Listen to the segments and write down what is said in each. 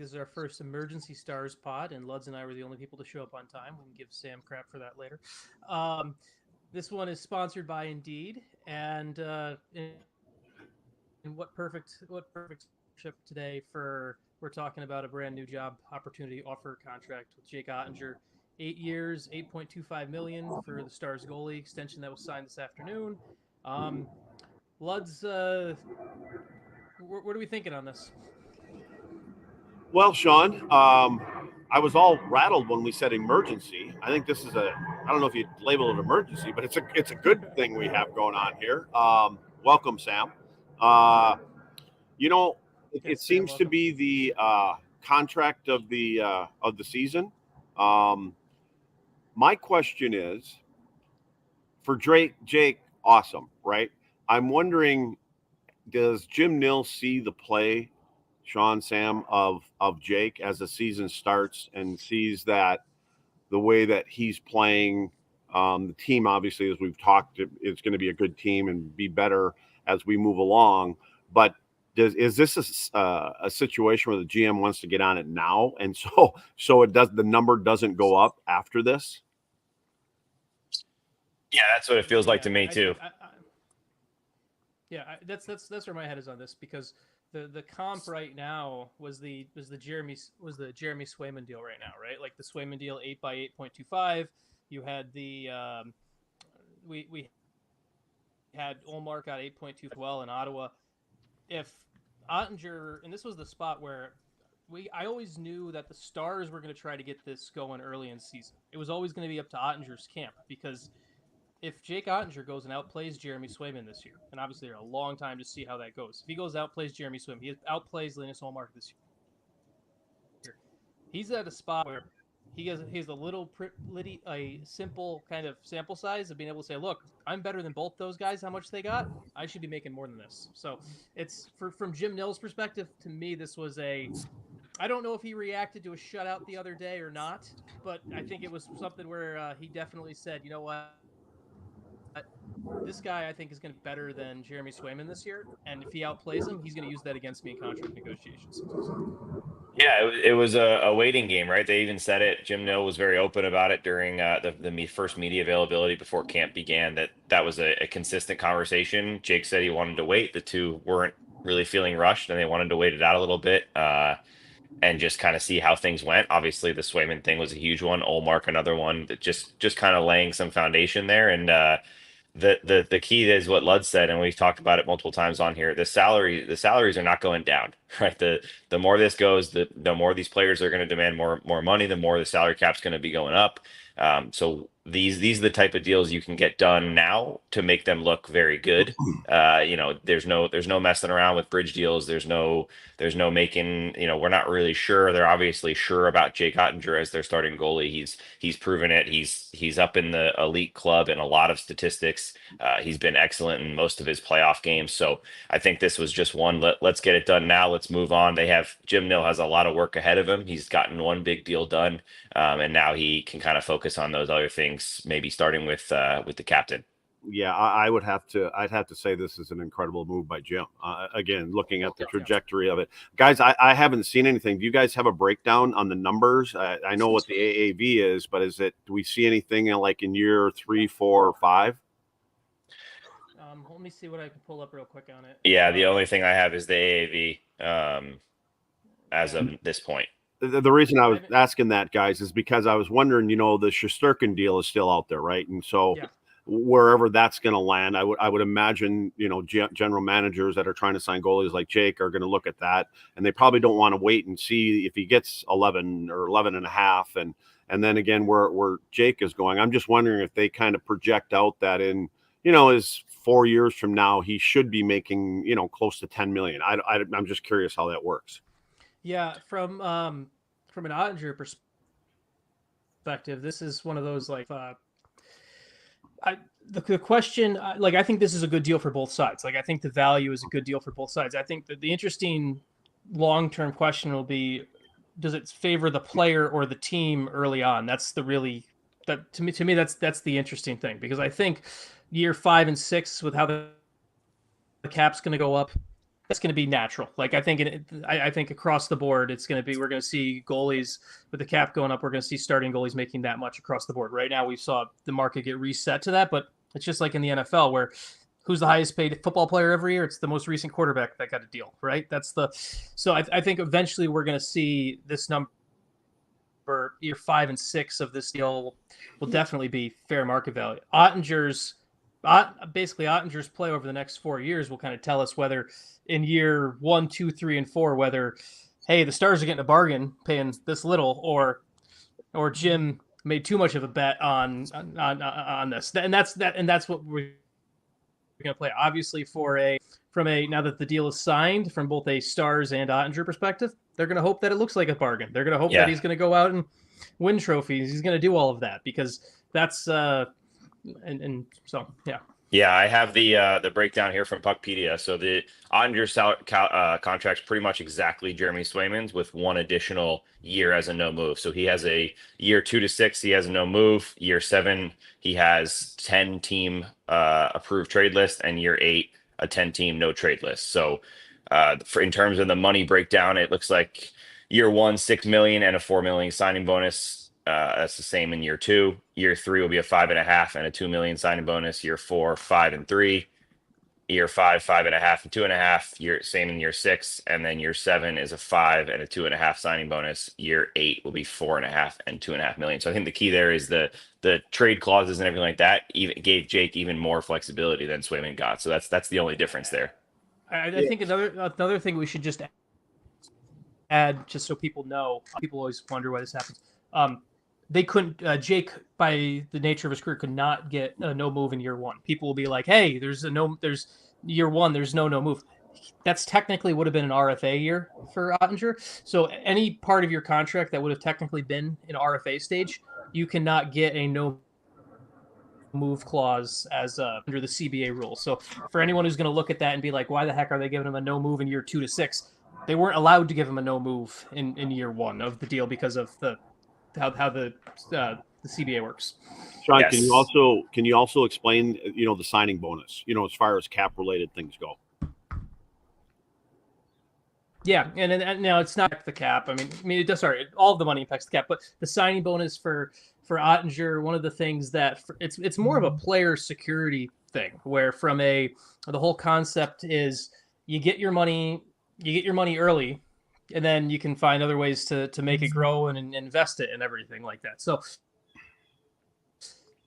This is our first emergency Stars pod, and Luds and I were the only people to show up on time. We can give Sam crap for that later. This one is sponsored by Indeed, and what perfect ship today for we're talking about a brand new job opportunity offer contract with Jake Oettinger. 8 years, 8.25 million for the Stars goalie extension that was signed this afternoon. Luds, what are we thinking on this? Well, Sean, I was all rattled when we said emergency. I think this is I don't know if you'd label it emergency, but it's a good thing we have going on here. Welcome, Sam. It seems to be the contract of the season. My question is for Jake, awesome, right? I'm wondering, does Jim Nill see the play, Sean, Sam, of Jake as the season starts and sees that the way that he's playing, the team, obviously, as we've talked, it's going to be a good team and be better as we move along. But is this a situation where the GM wants to get on it now, and so the number doesn't go up after this? Yeah, that's what it feels like to me too. That's where my head is on this, because the comp right now was the Jeremy Swayman deal right now, right? Like the Swayman deal, 8 by 8.25. You had the we had Ullmark got 8.2 well in Ottawa. If Oettinger, and this was the spot where I always knew that the Stars were going to try to get this going early in the season. It was always going to be up to Ottinger's camp, because if Jake Oettinger goes and outplays Jeremy Swayman this year, and obviously there's a long time to see how that goes. If he goes outplays Jeremy Swayman, he outplays Linus Ullmark this year. He's at a spot where he has a simple kind of sample size of being able to say, look, I'm better than both those guys. How much they got? I should be making more than this. So it's from Jim Nill's perspective, to me, this was I don't know if he reacted to a shutout the other day or not, but I think it was something where he definitely said, you know what? This guy, I think, is going to be better than Jeremy Swayman this year, and if he outplays him, he's going to use that against me in contract negotiations. Yeah, it was a waiting game, right? They even said it. Jim Nill was very open about it during the first media availability before camp began, that was a consistent conversation. Jake said he wanted to wait. The two weren't really feeling rushed, and they wanted to wait it out a little bit and just kind of see how things went. Obviously, the Swayman thing was a huge one. Ullmark, another one, that just kind of laying some foundation there. And the key is what Lud said, and we've talked about it multiple times on here. The salaries are not going down, right? The more this goes, the more these players are going to demand more money, the more the salary cap's going to be going up. So these are the type of deals you can get done now to make them look very good. There's no messing around with bridge deals. There's no making, we're not really sure. They're obviously sure about Jake Oettinger as their starting goalie. He's proven it. He's up in the elite club in a lot of statistics. He's been excellent in most of his playoff games. So I think this was just one, let's get it done now. Let's move on. Jim Nill has a lot of work ahead of him. He's gotten one big deal done. And now he can kind of focus on those other things, maybe starting with the captain. Yeah, I'd have to say this is an incredible move by Jim. Again, looking at the trajectory of it. Guys, I haven't seen anything. Do you guys have a breakdown on the numbers? I know what the AAV is, but do we see anything like in year 3, 4, or 5? Let me see what I can pull up real quick on it. Yeah, the only thing I have is the AAV as of this point. The reason I was asking that, guys, is because I was wondering, the Shesterkin deal is still out there, right? And so wherever that's going to land, I would imagine, general managers that are trying to sign goalies like Jake are going to look at that, and they probably don't want to wait and see if he gets 11 or 11 and a half. And then again, where Jake is going, I'm just wondering if they kind of project out that in, is 4 years from now, he should be making, close to 10 million. I'm just curious how that works. Yeah, from an Oettinger perspective, this is one of those the question, I think this is a good deal for both sides. I think the value is a good deal for both sides. I think that the interesting long-term question will be, does it favor the player or the team early on? That's to me that's the interesting thing, because I think year 5 and 6, with how the cap's going to go up, that's going to be natural. Like I think across the board, we're going to see goalies with the cap going up. We're going to see starting goalies making that much across the board. Right now, we saw the market get reset to that, but it's just like in the NFL where who's the highest paid football player every year? It's the most recent quarterback that got a deal, right? So I think eventually we're going to see this number. Year 5 and 6 of this deal will definitely be fair market value. Ottinger's play over the next 4 years will kind of tell us whether in year 1, 2, 3, and 4, whether, hey, the Stars are getting a bargain paying this little, or Jim made too much of a bet on this. And that's what we're going to play. Obviously, now that the deal is signed, from both a Stars and Oettinger perspective, they're going to hope that it looks like a bargain. They're going to hope that he's going to go out and win trophies. He's going to do all of that because that's so yeah. Yeah, I have the breakdown here from Puckpedia. So the Oettinger contract's pretty much exactly Jeremy Swayman's with one additional year as a no move. So he has a year 2 to 6, he has a no move. Year 7, he has 10 team approved trade list, and year 8, a 10 team no trade list. So in terms of the money breakdown, it looks like year 1, $6 million and a $4 million signing bonus. That's the same in year 2. Year 3 will be a 5.5 and a $2 million signing bonus. Year 4, 5 and 3. Year 5, 5.5 and 2.5. Same in year 6, and then year 7 is a 5 and a 2.5 signing bonus. Year 8 will be 4.5 and $2.5 million. So I think the key there is the trade clauses and everything like that. Even gave Jake even more flexibility than Swayman got. So that's the only difference there. I think another thing we should just add, just so people know, people always wonder why this happens. They couldn't. Jake, by the nature of his career, could not get a no move in year 1. People will be like, "Hey, there's year 1. There's no move." That's technically would have been an RFA year for Oettinger. So any part of your contract that would have technically been an RFA stage, you cannot get a no move clause as under the CBA rules. So for anyone who's going to look at that and be like, "Why the heck are they giving him a no move in year 2 to 6?" They weren't allowed to give him a no move in year 1 of the deal because of how the CBA works. Sean, Yes. can you also explain the signing bonus, as far as cap related things go? Yeah, and now it's not the cap. I mean it does. Sorry, all of the money impacts the cap, but the signing bonus for Oettinger, one of the things that it's more of a player security thing, where the whole concept is you get your money early, and then you can find other ways to make it grow and invest it and everything like that. So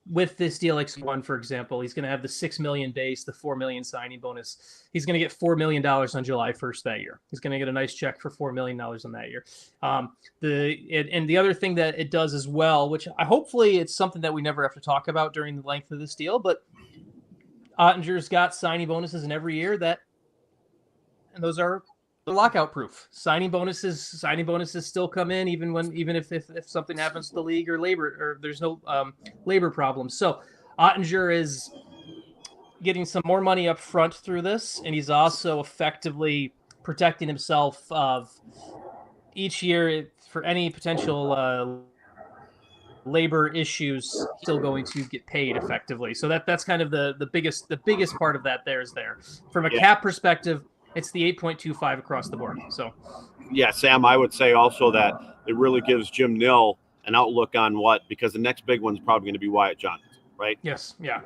with this deal, like one, for example, he's going to have the $6 million base, the $4 million signing bonus. He's going to get $4 million on July 1st that year. He's going to get a nice check for $4 million on that year. And the other thing that it does as well, which hopefully it's something that we never have to talk about during the length of this deal, but Ottinger's got signing bonuses in every year and those are lockout proof. Signing bonuses still come in even if something happens to the league or labor, or there's no labor problems. So Oettinger is getting some more money up front through this, and he's also effectively protecting himself of each year for any potential labor issues. Still going to get paid effectively. So that's kind of the biggest part of that. There from a cap perspective. It's the 8.25 across the board. So, yeah, Sam, I would say also that it really gives Jim Nill an outlook on because the next big one's probably going to be Wyatt Johnson, right? Yes, yeah.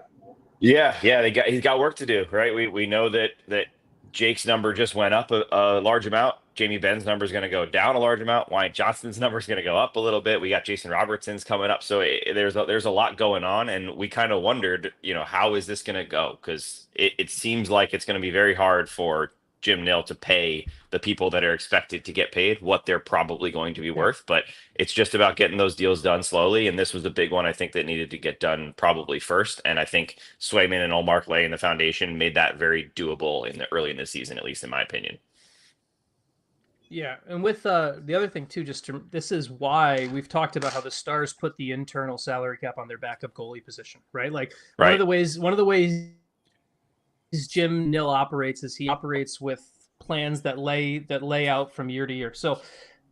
He's got work to do, right? We know that Jake's number just went up a large amount. Jamie Benn's number is going to go down a large amount. Wyatt Johnson's number is going to go up a little bit. We got Jason Robertson's coming up, so there's a lot going on, and we kind of wondered, how is this going to go? Because it seems like it's going to be very hard for Jim Nill to pay the people that are expected to get paid what they're probably going to be worth, but it's just about getting those deals done slowly. And this was the big one, I think, that needed to get done probably first. And I think Swayman and Olmark Lay in the foundation made that very doable early in the season, at least in my opinion. Yeah, and with the other thing too, this is why we've talked about how the Stars put the internal salary cap on their backup goalie position, right? Like one of the ways Jim Nill operates is he operates with plans that lay out from year to year. So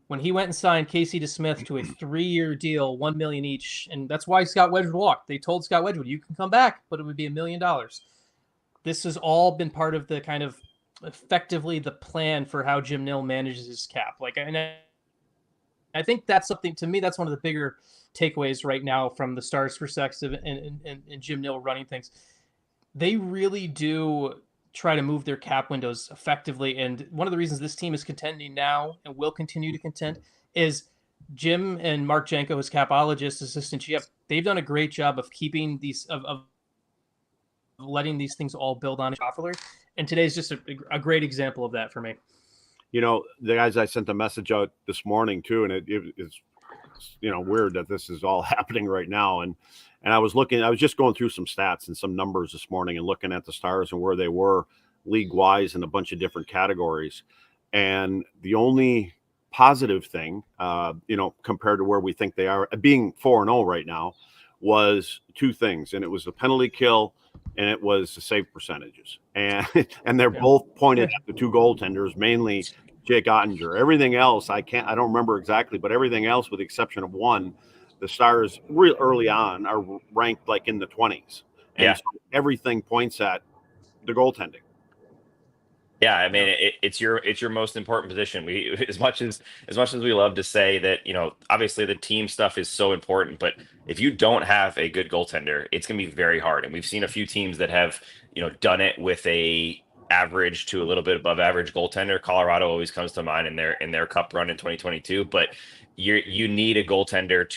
when he went and signed Casey DeSmith to a 3-year deal, $1 million each, and that's why Scott Wedgwood walked. They told Scott Wedgwood, "You can come back, but it would be $1 million." This has all been part of the kind of effectively the plan for how Jim Nill manages his cap. Like, and I think that's something, to me, that's one of the bigger takeaways right now from the Stars' perspective and Jim Nill running things. They really do try to move their cap windows effectively. And one of the reasons this team is contending now and will continue to contend is Jim and Mark Janko, his capologist, assistant GM, they've done a great job of keeping these, of letting these things all build on each other. And today's just a great example of that for me. You know, the guys, I sent a message out this morning too, and it's weird that this is all happening right now. And I was just going through some stats and some numbers this morning and looking at the Stars and where they were league wise in a bunch of different categories. And the only positive thing, compared to where we think they are, being 4-0 right now, was two things. And it was the penalty kill and it was the save percentages. And they're both pointed at the two goaltenders, mainly Jake Oettinger. Everything else, I don't remember exactly, but everything else, with the exception of one, the Stars real early on are ranked like in the 20s. And so everything points at the goaltending. Yeah, I mean, it's your most important position. We, as much as we love to say that, obviously the team stuff is so important, but if you don't have a good goaltender, it's going to be very hard. And we've seen a few teams that have, done it with a average to a little bit above average goaltender. Colorado always comes to mind in their cup run in 2022, but you need a goaltender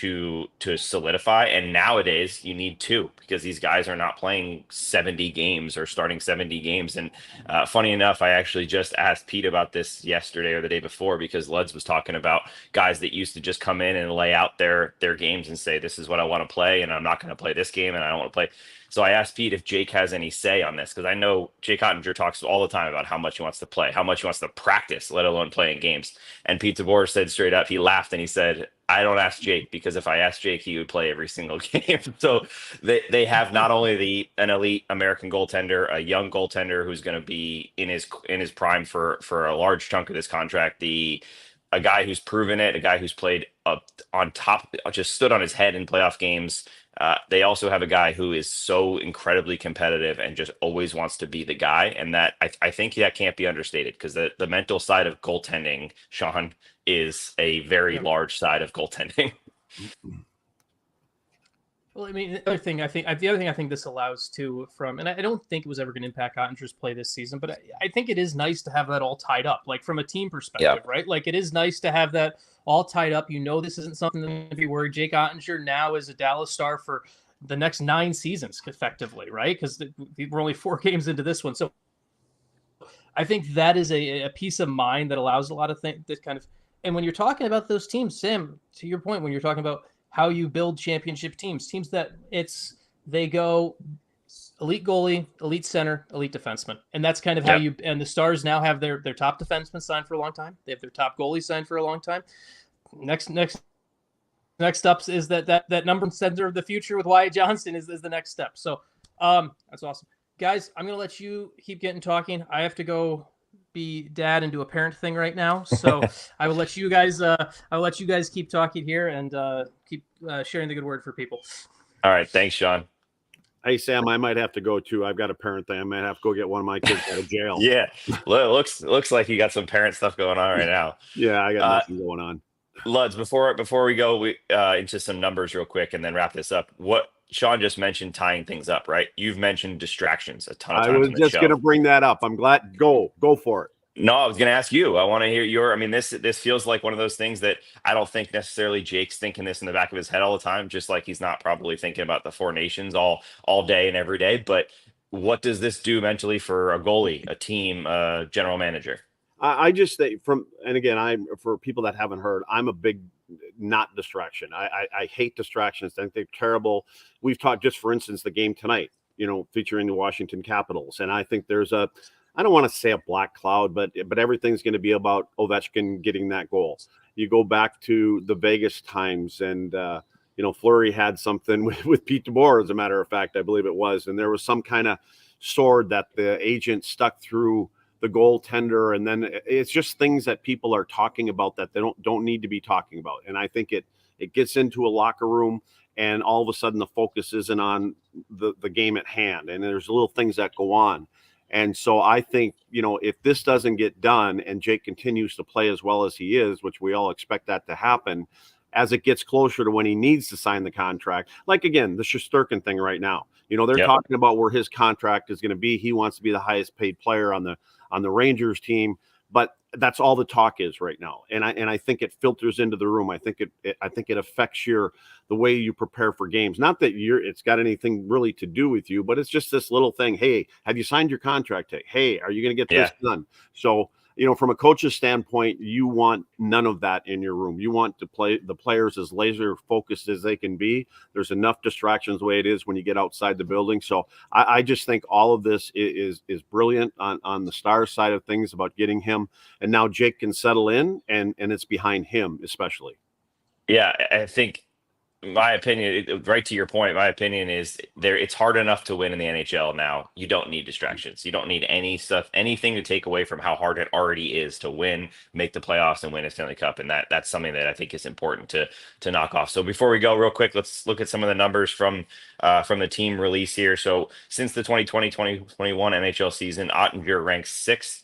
to solidify, and nowadays you need two, because these guys are not playing 70 games or starting 70 games. And funny enough, I actually just asked Pete about this yesterday or the day before, because Luds was talking about guys that used to just come in and lay out their games and say, this is what I want to play, and I'm not going to play this game, and I don't want to play. So I asked Pete if Jake has any say on this, because I know Jake Oettinger talks all the time about how much he wants to play, how much he wants to practice, let alone playing games. And Pete DeBoer said straight up, he laughed and he said, I don't ask Jake, because if I asked Jake, he would play every single game. So they have not only an elite American goaltender, a young goaltender who's going to be in his prime for a large chunk of this contract, a guy who's proven it, a guy who's played up on top, just stood on his head in playoff games. They also have a guy who is so incredibly competitive and just always wants to be the guy. And that I think that can't be understated, because the mental side of goaltending, Sean, is a very large side of goaltending. Well, I mean, the other thing I think this allows too, and I don't think it was ever going to impact Ottinger's play this season, but I think it is nice to have that all tied up, like from a team perspective, right? Like, it is nice to have that all tied up. This isn't something to be worried. Jake Oettinger now is a Dallas Star for the next 9 seasons, effectively, right? Because we're only 4 games into this one. So I think that is a peace of mind that allows a lot of things that kind of, and when you're talking about those teams, Sam, to your point, when you're talking about how you build championship teams that they go elite goalie, elite center, elite defenseman. And that's kind of how and the Stars now have their top defenseman signed for a long time. They have their top goalie signed for a long time. Next up is that number center of the future with Wyatt Johnston is the next step. So that's awesome. Guys, I'm going to let you keep getting talking. I have to go be dad and do a parent thing right now, so I will let you guys keep talking here and keep sharing the good word for people. All right, thanks, Sean. Hey, Sam, I might have to go too. I've got a parent thing. I might have to go get one of my kids out of jail. Yeah, looks like you got some parent stuff going on right now. Yeah, I got nothing going on. Luds, before we go into some numbers real quick and then wrap this up, what Sean just mentioned, tying things up, right? You've mentioned distractions a ton of times. I was just going to bring that up. I'm glad. Go for it. No, I was going to ask you. I want to hear this feels like one of those things that I don't think necessarily Jake's thinking this in the back of his head all the time, just like he's not probably thinking about the 4 nations all day and every day. But what does this do mentally for a goalie, a team, a general manager? I just think for people that haven't heard, I'm a big not distraction. I hate distractions. I think they're terrible. We've talked, just for instance, the game tonight, featuring the Washington Capitals. And I think there's I don't want to say a black cloud, but everything's going to be about Ovechkin getting that goal. You go back to the Vegas times and, Fleury had something with Pete DeBoer, as a matter of fact, I believe it was. And there was some kind of sword that the agent stuck through the goaltender, and then it's just things that people are talking about that they don't need to be talking about. And I think it gets into a locker room, and all of a sudden the focus isn't on the game at hand, and there's little things that go on. And so I think, if this doesn't get done and Jake continues to play as well as he is, which we all expect that to happen, as it gets closer to when he needs to sign the contract, like again, the Shesterkin thing right now, they're talking about where his contract is going to be. He wants to be the highest paid player on the Rangers team, but that's all the talk is right now. And I think it filters into the room. I think it affects the way you prepare for games. Not that it's got anything really to do with you, but it's just this little thing. Hey, have you signed your contract? Hey, are you going to get this done? So, from a coach's standpoint, you want none of that in your room. You want to play the players as laser focused as they can be. There's enough distractions the way it is when you get outside the building. So I just think all of this is brilliant on the Stars side of things about getting him. And now Jake can settle in, and it's behind him especially. Yeah, I think my opinion, right to your point, my opinion is it's hard enough to win in the NHL now. You don't need distractions. You don't need anything to take away from how hard it already is to win, make the playoffs, and win a Stanley Cup. And that's something that I think is important to knock off. So before we go real quick, let's look at some of the numbers from the team release here. So since the 2020-2021 NHL season, Oettinger ranks 6th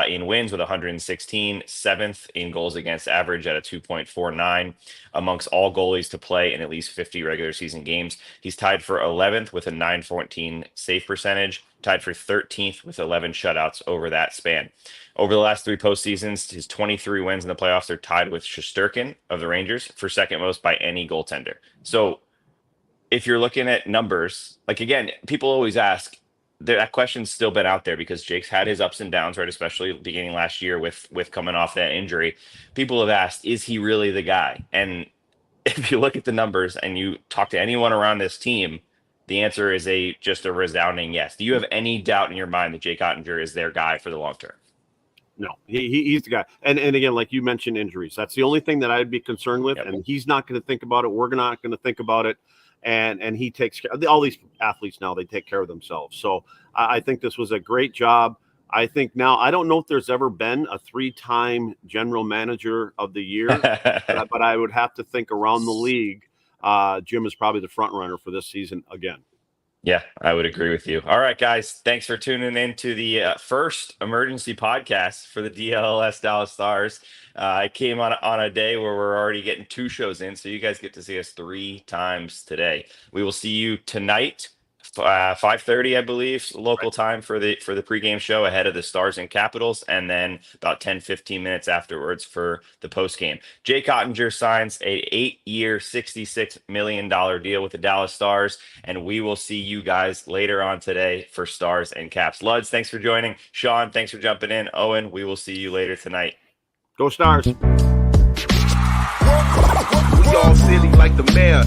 in wins with 116, 7th in goals against average at a 2.49 amongst all goalies to play in at least 50 regular season games. He's tied for 11th with a 914 save percentage, tied for 13th with 11 shutouts over that span. Over the last 3 postseasons, his 23 wins in the playoffs are tied with Shesterkin of the Rangers for second most by any goaltender. So if you're looking at numbers, like again, people always ask, that question's still been out there because Jake's had his ups and downs, right? Especially beginning last year with coming off that injury. People have asked, is he really the guy? And if you look at the numbers and you talk to anyone around this team, the answer is just a resounding yes. Do you have any doubt in your mind that Jake Oettinger is their guy for the long term? No, he's the guy. And again, like you mentioned, injuries. That's the only thing that I'd be concerned with. Yep. And he's not going to think about it. We're not going to think about it. And he takes care of all these athletes now. They take care of themselves. So I think this was a great job. I think now, I don't know if there's ever been a 3-time general manager of the year, but I would have to think around the league, Jim is probably the front runner for this season again. Yeah, I would agree with you. All right, guys. Thanks for tuning in to the first emergency podcast for the DLLS Dallas Stars. I came on a day where we're already getting 2 shows in, so you guys get to see us 3 times today. We will see you tonight, 5:30, I believe, local time for the pregame show ahead of the Stars and Capitals, and then about 10-15 minutes afterwards for the postgame. Jake Oettinger signs a 8-year, $66 million deal with the Dallas Stars, and we will see you guys later on today for Stars and Caps. Luds, thanks for joining. Sean, thanks for jumping in. Owen, we will see you later tonight. Go Stars. We all city like the mayor.